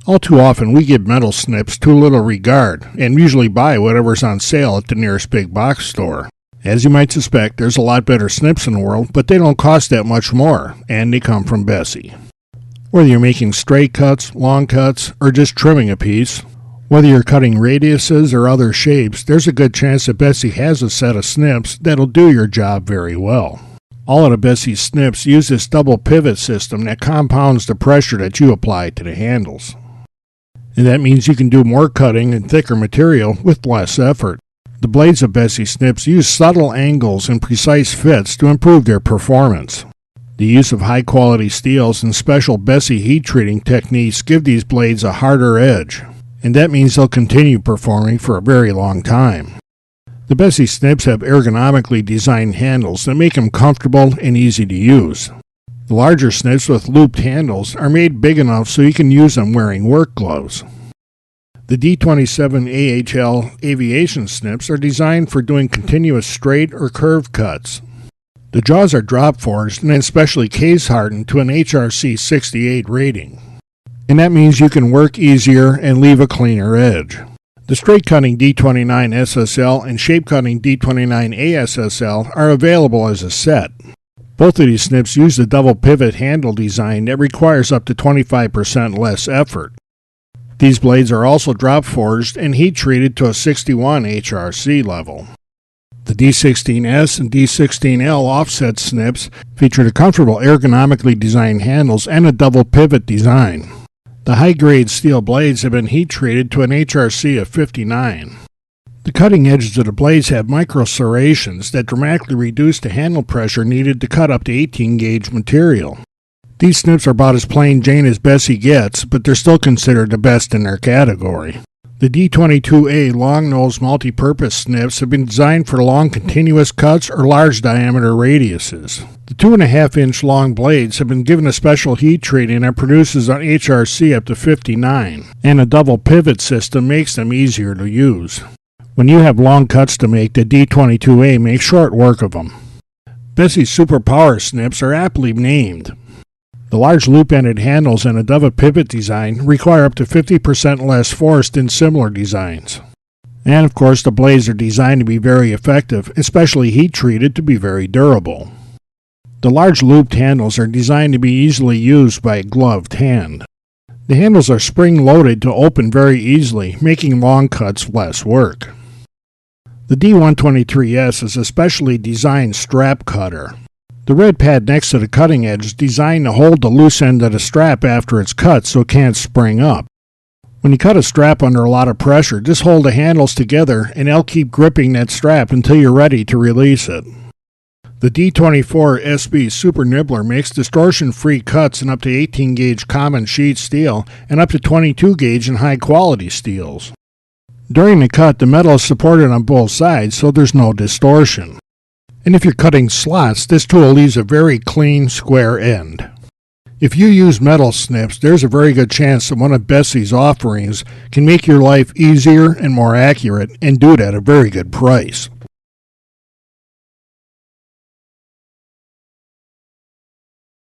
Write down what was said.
All too often we give metal snips too little regard and usually buy whatever's on sale at the nearest big box store. As you might suspect, there's a lot better snips in the world, but they don't cost that much more, and they come from Bessey. Whether you're making straight cuts, long cuts, or just trimming a piece, whether you're cutting radiuses or other shapes, there's a good chance that Bessey has a set of snips that'll do your job very well. All of the Bessey snips use this double pivot system that compounds the pressure that you apply to the handles. And that means you can do more cutting in thicker material with less effort. The blades of Bessey snips use subtle angles and precise fits to improve their performance. The use of high-quality steels and special Bessey heat treating techniques give these blades a harder edge, and that means they'll continue performing for a very long time. The Bessey snips have ergonomically designed handles that make them comfortable and easy to use. The larger snips with looped handles are made big enough so you can use them wearing work gloves. The D27 AHL aviation snips are designed for doing continuous straight or curved cuts. The jaws are drop forged and then specially case hardened to an HRC 68 rating. And that means you can work easier and leave a cleaner edge. The straight cutting D29 SSL and shape cutting D29 ASSL are available as a set. Both of these snips use the double pivot handle design that requires up to 25% less effort. These blades are also drop forged and heat treated to a 61 HRC level. The D16S and D16L offset snips feature the comfortable ergonomically designed handles and a double pivot design. The high-grade steel blades have been heat treated to an HRC of 59. The cutting edges of the blades have micro serrations that dramatically reduce the handle pressure needed to cut up to 18-gauge material. These snips are about as plain Jane as Bessey gets, but they're still considered the best in their category. The D22A long-nose multi-purpose snips have been designed for long continuous cuts or large diameter radiuses. The 2.5-inch long blades have been given a special heat treating that produces an HRC up to 59, and a double pivot system makes them easier to use. When you have long cuts to make, the D22A makes short work of them. Bessey Super Power snips are aptly named. The large loop-ended handles and a double pivot design require up to 50% less force than similar designs. And of course, the blades are designed to be very effective, especially heat-treated to be very durable. The large looped handles are designed to be easily used by a gloved hand. The handles are spring-loaded to open very easily, making long cuts less work. The D123S is a specially designed strap cutter. The red pad next to the cutting edge is designed to hold the loose end of the strap after it's cut so it can't spring up. When you cut a strap under a lot of pressure, just hold the handles together and they'll keep gripping that strap until you're ready to release it. The D24 SB Super Nibbler makes distortion-free cuts in up to 18-gauge common sheet steel and up to 22-gauge in high-quality steels. During the cut, the metal is supported on both sides so there's no distortion. And if you're cutting slots, this tool leaves a very clean, square end. If you use metal snips, there's a very good chance that one of Bessey's offerings can make your life easier and more accurate and do it at a very good price.